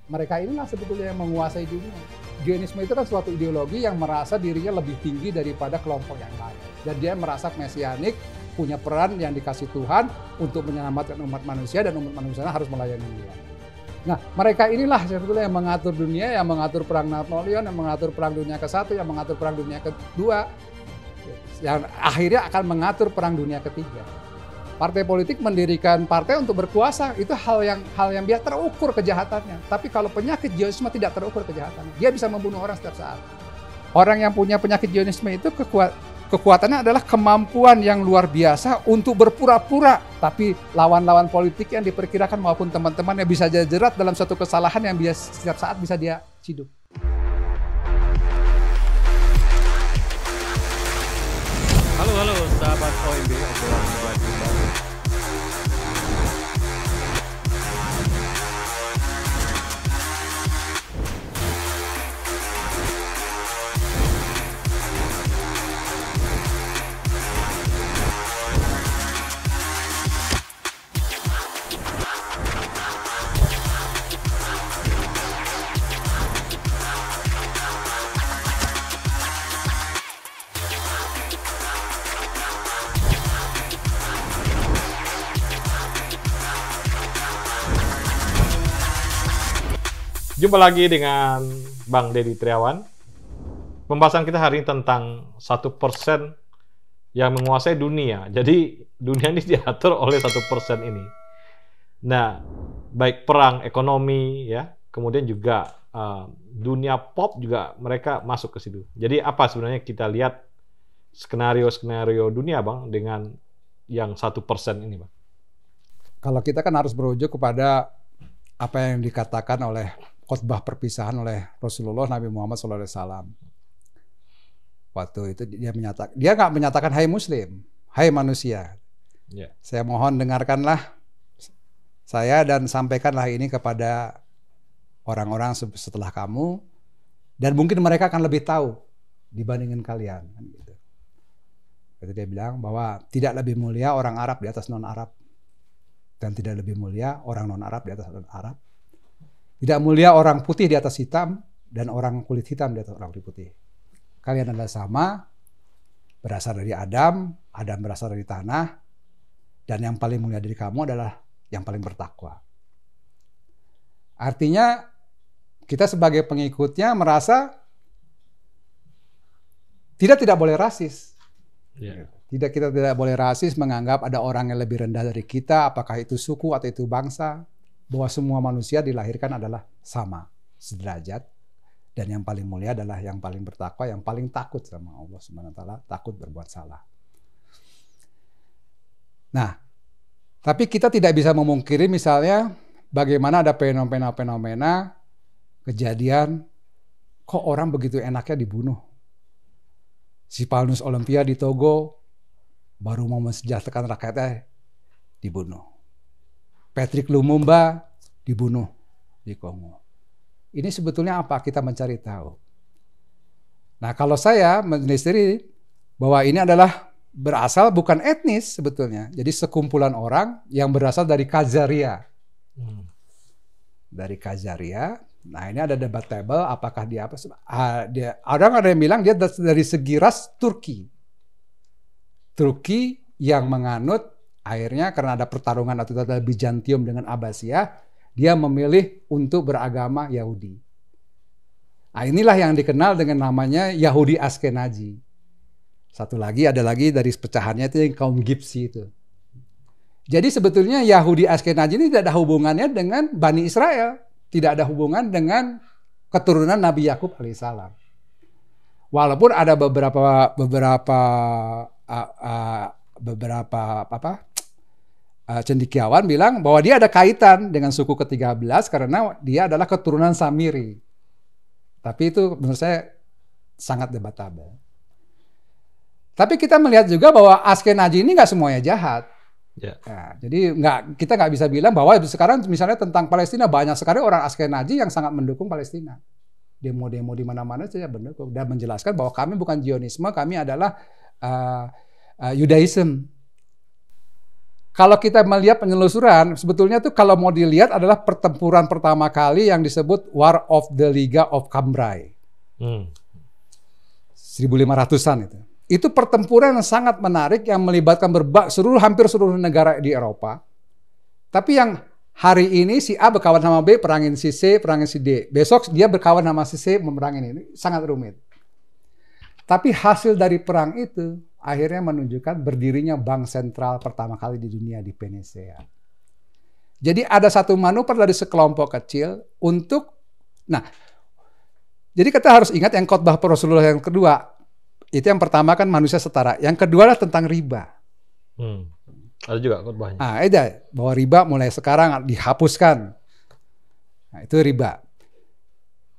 Mereka inilah sebetulnya yang menguasai dunia. Zionisme itu kan suatu ideologi yang merasa dirinya lebih tinggi daripada kelompok yang lain. Dan dia merasa mesianik, punya peran yang dikasih Tuhan untuk menyelamatkan umat manusia, dan umat manusia harus melayani dia. Nah, mereka inilah sebetulnya yang mengatur dunia, yang mengatur perang Napoleon, yang mengatur perang dunia ke-1, yang mengatur perang dunia ke-2, yang akhirnya akan mengatur perang dunia ketiga. Partai politik mendirikan partai untuk berkuasa, itu hal yang biasa, terukur kejahatannya. Tapi kalau penyakit Zionisme tidak terukur kejahatannya. Dia bisa membunuh orang setiap saat. Orang yang punya penyakit Zionisme itu kekuatannya adalah kemampuan yang luar biasa untuk berpura-pura. Tapi lawan-lawan politik yang diperkirakan maupun teman-teman yang bisa jerat dalam suatu kesalahan yang setiap saat bisa dia ciduk. Halo sahabat OMB, obrolan mulai kembali. Jumpa lagi dengan Bang Deddy Triawan. Pembahasan kita hari ini tentang 1% yang menguasai dunia. Jadi dunia ini diatur oleh 1% ini. Nah, baik perang, ekonomi, ya, kemudian juga dunia pop juga mereka masuk ke situ. Jadi apa sebenarnya kita lihat skenario-skenario dunia, Bang, dengan yang 1% ini, Bang? Kalau kita kan harus merujuk kepada apa yang dikatakan oleh khotbah perpisahan oleh Rasulullah Nabi Muhammad SAW. Waktu itu dia nggak menyatakan hai muslim, hai manusia. Yeah. Saya mohon dengarkanlah saya dan sampaikanlah ini kepada orang-orang setelah kamu, dan mungkin mereka akan lebih tahu dibandingin kalian. Gitu. Jadi dia bilang bahwa tidak lebih mulia orang Arab di atas non-Arab, dan tidak lebih mulia orang non-Arab di atas non-Arab. Tidak mulia orang putih di atas hitam, dan orang kulit hitam di atas orang putih. Kalian adalah sama, berasal dari Adam berasal dari tanah, dan yang paling mulia dari kamu adalah yang paling bertakwa. Artinya, kita sebagai pengikutnya merasa tidak boleh rasis. Yeah. Kita tidak boleh rasis, menganggap ada orang yang lebih rendah dari kita, apakah itu suku atau itu bangsa. Bahwa semua manusia dilahirkan adalah sama, sederajat, dan yang paling mulia adalah yang paling bertakwa, yang paling takut sama Allah Subhanahu wa taala, takut berbuat salah. Nah, tapi kita tidak bisa memungkiri misalnya bagaimana ada fenomena kejadian kok orang begitu enaknya dibunuh. Si Paulus Olympia di Togo baru mau mensejahterakan rakyatnya dibunuh. Patrick Lumumba dibunuh di Kongo. Ini sebetulnya apa? Kita mencari tahu. Nah, kalau saya menelisuri bahwa ini adalah berasal bukan etnis sebetulnya. Jadi sekumpulan orang yang berasal dari Khazaria. Dari Khazaria. Nah, ini ada debatable apakah dia apa? Ada yang bilang dia dari segi ras Turki. Turki yang menganut, akhirnya karena ada pertarungan atau ada Bizantium dengan Abbasiyah, dia memilih untuk beragama Yahudi. Nah, inilah yang dikenal dengan namanya Yahudi Ashkenazi. Ada lagi dari pecahannya itu yang kaum Gipsi itu. Jadi sebetulnya Yahudi Ashkenazi ini tidak ada hubungannya dengan Bani Israel, tidak ada hubungan dengan keturunan Nabi Yakub alaihissalam. Walaupun ada beberapa cendekiawan bilang bahwa dia ada kaitan dengan suku ke-13 karena dia adalah keturunan Samiri. Tapi itu menurut saya sangat debatable. Tapi kita melihat juga bahwa Ashkenazi ini nggak semuanya jahat. Yeah. Nah, jadi kita nggak bisa bilang bahwa sekarang misalnya tentang Palestina banyak sekali orang Ashkenazi yang sangat mendukung Palestina. Demo-demo di mana-mana saja mendukung dan menjelaskan bahwa kami bukan Zionisme, kami adalah Judaism. kalau kita melihat penelusuran, sebetulnya tuh kalau mau dilihat adalah pertempuran pertama kali yang disebut War of the Liga of Cambrai. 1500-an itu. Itu pertempuran yang sangat menarik yang melibatkan hampir seluruh negara di Eropa. Tapi yang hari ini si A berkawan sama B, perangin si C, perangin si D. Besok dia berkawan sama si C, memerangin ini. Sangat rumit. Tapi hasil dari perang itu akhirnya menunjukkan berdirinya bank sentral pertama kali di dunia di Venesia. Jadi ada satu manuver dari sekelompok kecil untuk, jadi kita harus ingat yang khotbah Rasulullah yang kedua, itu yang pertama kan manusia setara. Yang kedua adalah tentang riba. Ada juga khotbahnya. Bahwa riba mulai sekarang dihapuskan. Nah, itu riba.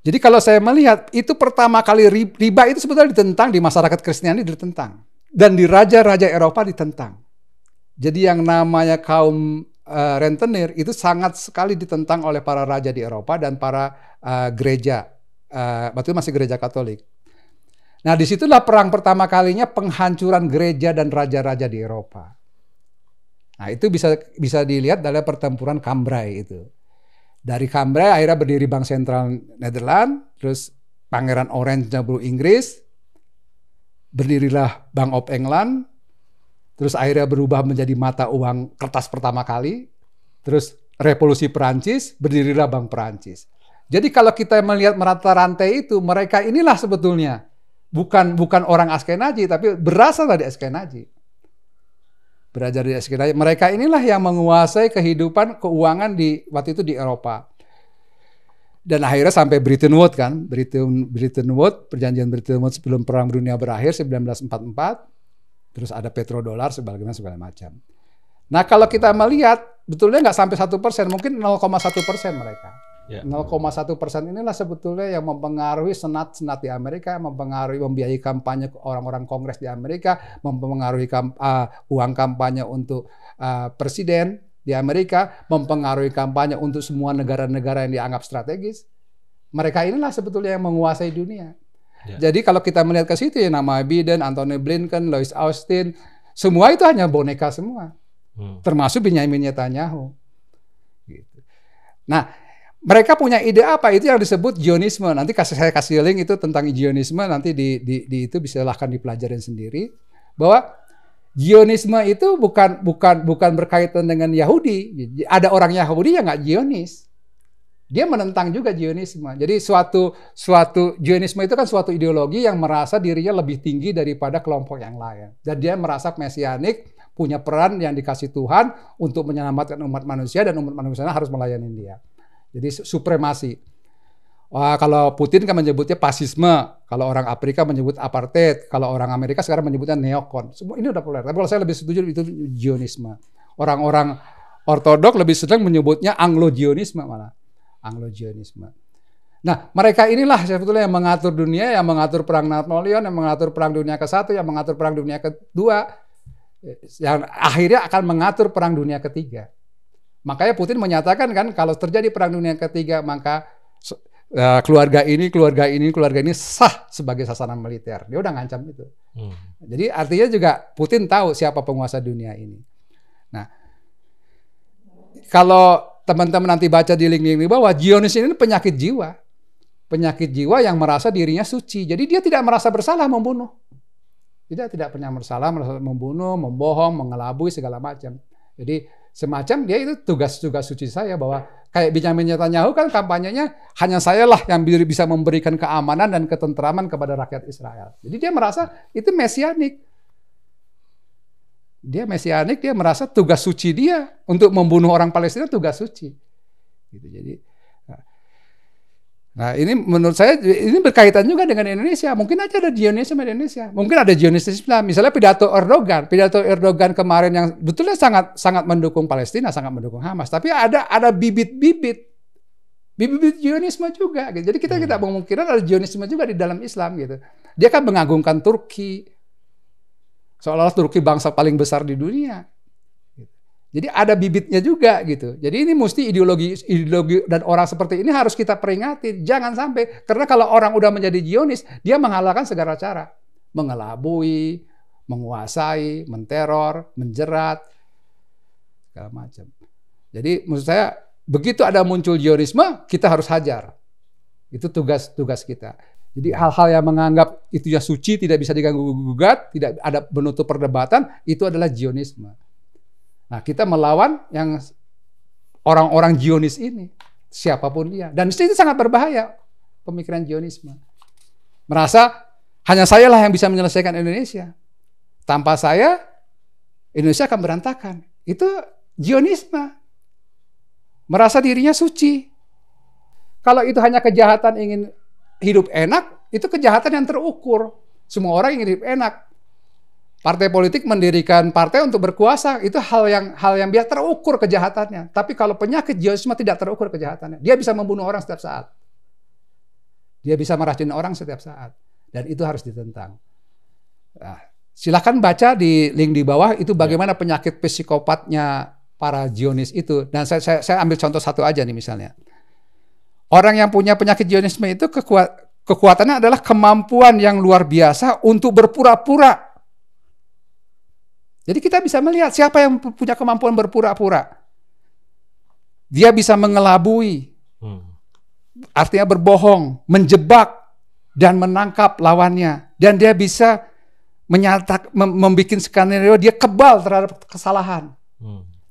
Jadi kalau saya melihat itu pertama kali riba itu sebetulnya ditentang di masyarakat Kristiani, ditentang. Dan di raja-raja Eropa ditentang. Jadi yang namanya kaum rentenir itu sangat sekali ditentang oleh para raja di Eropa dan para gereja. Waktu itu masih gereja Katolik. Nah disitulah perang pertama kalinya penghancuran gereja dan raja-raja di Eropa. Nah itu bisa dilihat dalam pertempuran Cambrai itu. Dari Cambrai akhirnya berdiri Bank Sentral Nederland, terus Pangeran Orange Nassau Inggris, berdirilah Bank of England, terus akhirnya berubah menjadi mata uang kertas pertama kali, terus Revolusi Perancis, berdirilah Bank Perancis. Jadi kalau kita melihat merata rantai itu, mereka inilah sebetulnya bukan orang Askenazi, tapi berasal dari Askenazi. Belajar dari Askenazi. Mereka inilah yang menguasai kehidupan keuangan waktu itu di Eropa. Dan akhirnya sampai Bretton Woods kan, Bretton Woods, perjanjian Bretton Woods sebelum Perang Dunia berakhir 1944, terus ada petrodolar segala macam. Nah kalau kita melihat, betulnya nggak sampai 1%, mungkin 0,1% mereka. 0,1% inilah sebetulnya yang mempengaruhi senat di Amerika, membiayai kampanye orang-orang Kongres di Amerika, mempengaruhi uang kampanye untuk presiden di Amerika, mempengaruhi kampanye untuk semua negara-negara yang dianggap strategis. Mereka inilah sebetulnya yang menguasai dunia. Jadi kalau kita melihat ke situ ya nama Biden, Anthony Blinken, Lloyd Austin, semua itu hanya boneka semua. Termasuk Benjamin Netanyahu. Gitu. Nah, mereka punya ide apa? Itu yang disebut Zionisme. Nanti saya kasih link itu tentang Zionisme, nanti itu bisa silahkan dipelajarin sendiri. Bahwa Zionisme itu bukan berkaitan dengan Yahudi. Ada orang Yahudi yang nggak Zionis. Dia menentang juga Zionisme. Jadi suatu Zionisme itu kan suatu ideologi yang merasa dirinya lebih tinggi daripada kelompok yang lain. Dan dia merasa mesianik, punya peran yang dikasih Tuhan untuk menyelamatkan umat manusia dan umat manusia harus melayani dia. Jadi supremasi. Kalau Putin kan menyebutnya fasisme, kalau orang Afrika menyebut apartheid, kalau orang Amerika sekarang menyebutnya neokon. Semua ini udah populer. Tapi kalau saya lebih setuju itu Zionisme. Orang-orang Ortodok lebih senang menyebutnya Anglo-Zionisme malah. Anglo-Zionisme. Nah, mereka inilah sebetulnya yang mengatur dunia, yang mengatur perang Napoleon, yang mengatur perang dunia ke-1, yang mengatur perang dunia ke-2, yang akhirnya akan mengatur perang dunia ke-3. Makanya Putin menyatakan kan kalau terjadi perang dunia ketiga maka keluarga ini sah sebagai sasaran militer. Dia udah ngancam itu. Jadi artinya juga Putin tahu siapa penguasa dunia ini. Nah, kalau teman-teman nanti baca di link-link bahwa Zionis ini penyakit jiwa. Penyakit jiwa yang merasa dirinya suci. Jadi dia tidak merasa bersalah membunuh. Dia tidak pernah bersalah membunuh, membohong, mengelabui segala macam. Jadi semacam dia itu tugas-tugas suci saya bahwa kayak Benjamin Netanyahu kan kampanyenya hanya sayalah yang bisa memberikan keamanan dan ketentraman kepada rakyat Israel. Jadi dia merasa itu mesianik. Dia mesianik, dia merasa tugas suci dia untuk membunuh orang Palestina tugas suci. Gitu. Jadi nah ini menurut saya ini berkaitan juga dengan Indonesia. Mungkin aja ada Zionisme di Indonesia. Mungkin ada Zionisme Islam. Misalnya pidato Erdogan kemarin yang betulnya sangat mendukung Palestina, sangat mendukung Hamas. Tapi ada bibit-bibit Zionisme juga. Gitu. Jadi kita tidak memungkinkan ada Zionisme juga di dalam Islam gitu. Dia kan mengagungkan Turki. Seolah-olah Turki bangsa paling besar di dunia. Jadi ada bibitnya juga gitu. Jadi ini mesti ideologi dan orang seperti ini harus kita peringati. Jangan sampai, karena kalau orang udah menjadi Zionis, dia menghalalkan segala cara. Mengelabui, menguasai, menteror, menjerat. segala macam. Jadi maksud saya begitu ada muncul Zionisme, kita harus hajar. Itu tugas kita. Jadi hal-hal yang menganggap itu ya suci, tidak bisa diganggu-gugat, tidak ada menutup perdebatan, itu adalah Zionisme. Nah, kita melawan yang orang-orang Zionis ini, siapapun dia. Dan itu sangat berbahaya, pemikiran Zionisme. Merasa hanya sayalah yang bisa menyelesaikan Indonesia. Tanpa saya, Indonesia akan berantakan. Itu Zionisme. Merasa dirinya suci. Kalau itu hanya kejahatan ingin hidup enak, itu kejahatan yang terukur. Semua orang ingin hidup enak. Partai politik mendirikan partai untuk berkuasa, itu hal yang biasa, terukur kejahatannya. Tapi kalau penyakit Zionisme tidak terukur kejahatannya. Dia bisa membunuh orang setiap saat. Dia bisa meracuni orang setiap saat. Dan itu harus ditentang. Nah, silakan baca di link di bawah, itu bagaimana penyakit psikopatnya para Zionis itu. Dan saya ambil contoh satu aja nih misalnya. Orang yang punya penyakit Zionisme itu kekuatannya adalah kemampuan yang luar biasa untuk berpura-pura. Jadi kita bisa melihat siapa yang punya kemampuan berpura-pura. Dia bisa mengelabui, artinya berbohong, menjebak, dan menangkap lawannya. Dan dia bisa membuat skenario dia kebal terhadap kesalahan.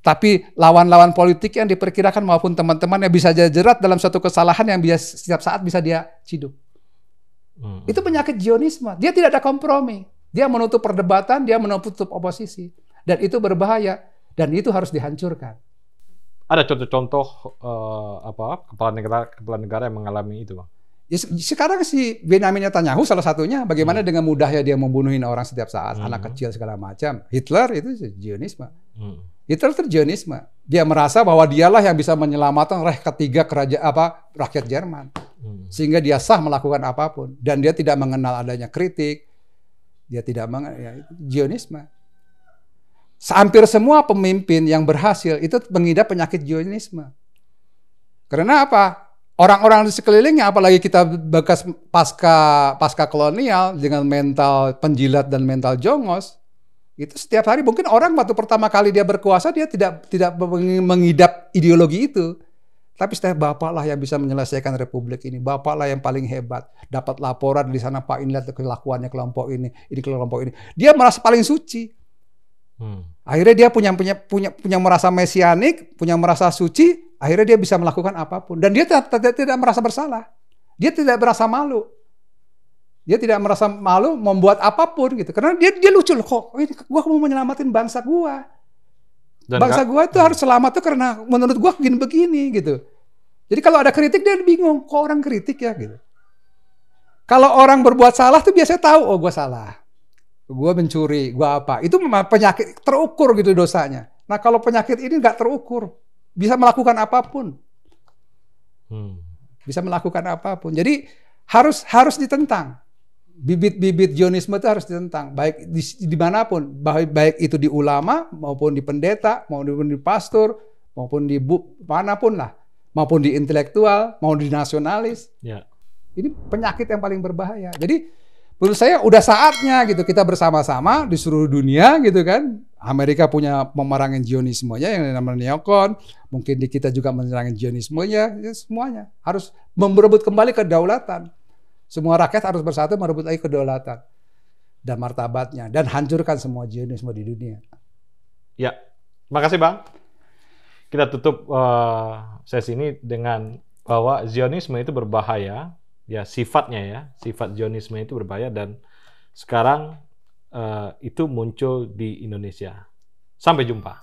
Tapi lawan-lawan politik yang diperkirakan maupun teman-teman yang bisa jerat dalam suatu kesalahan yang setiap saat bisa dia ciduk. Itu penyakit Zionisme. Dia tidak ada kompromi. Dia menutup perdebatan, dia menutup oposisi. Dan itu berbahaya. Dan itu harus dihancurkan. Ada contoh-contoh kepala negara yang mengalami itu, Bang? Ya, sekarang si Benyamin Netanyahu salah satunya. Bagaimana dengan mudahnya dia membunuhin orang setiap saat. Anak kecil segala macam. Hitler itu Zionisme. Hitler itu Zionisme. Dia merasa bahwa dialah yang bisa menyelamatkan Reich ketiga rakyat Jerman. Sehingga dia sah melakukan apapun. Dan dia tidak mengenal adanya kritik. Dia tidak mengenal Zionisme. Hampir semua pemimpin yang berhasil itu mengidap penyakit Zionisme. Karena apa? Orang-orang di sekelilingnya, apalagi kita bekas pasca kolonial dengan mental penjilat dan mental jongos, itu setiap hari mungkin orang waktu pertama kali dia berkuasa dia tidak mengidap ideologi itu. Tapi setiap bapaklah yang bisa menyelesaikan republik ini, bapaklah yang paling hebat. Dapat laporan di sana, Pak, ini lihat kelakuannya kelompok ini kelompok ini. Dia merasa paling suci. Akhirnya dia punya merasa mesianik, punya merasa suci. Akhirnya dia bisa melakukan apapun. Dan dia tidak merasa bersalah. Dia tidak merasa malu. Dia tidak merasa malu membuat apapun gitu. Karena dia lucu loh, kok ini gua mau menyelamatin bangsa gua. Dan bangsa gua itu harus selamat tuh karena menurut gua begini gitu. Jadi kalau ada kritik dia bingung, kok orang kritik ya gitu. Kalau orang berbuat salah tuh biasanya tahu, oh gua salah. Gua mencuri, gua apa. Itu penyakit terukur gitu dosanya. Nah, kalau penyakit ini nggak terukur, bisa melakukan apapun. Bisa melakukan apapun. Jadi harus ditentang. Bibit-bibit Zionisme itu harus ditentang, baik dimanapun, baik itu di ulama maupun di pendeta, maupun di pastor, maupun di manapun lah, maupun di intelektual, maupun di nasionalis. Ya. Ini penyakit yang paling berbahaya. Jadi menurut saya udah saatnya gitu kita bersama-sama di seluruh dunia gitu kan. Amerika punya memerangi Zionismenya yang namanya neokon, mungkin di kita juga memerangi Zionismenya, ya semuanya harus merebut kembali kedaulatan. Semua rakyat harus bersatu merebut lagi kedaulatan dan martabatnya dan hancurkan semua Zionisme di dunia. Ya, makasih Bang. Kita tutup sesi ini dengan bahwa Zionisme itu berbahaya, ya sifatnya ya, sifat Zionisme itu berbahaya dan sekarang itu muncul di Indonesia. Sampai jumpa.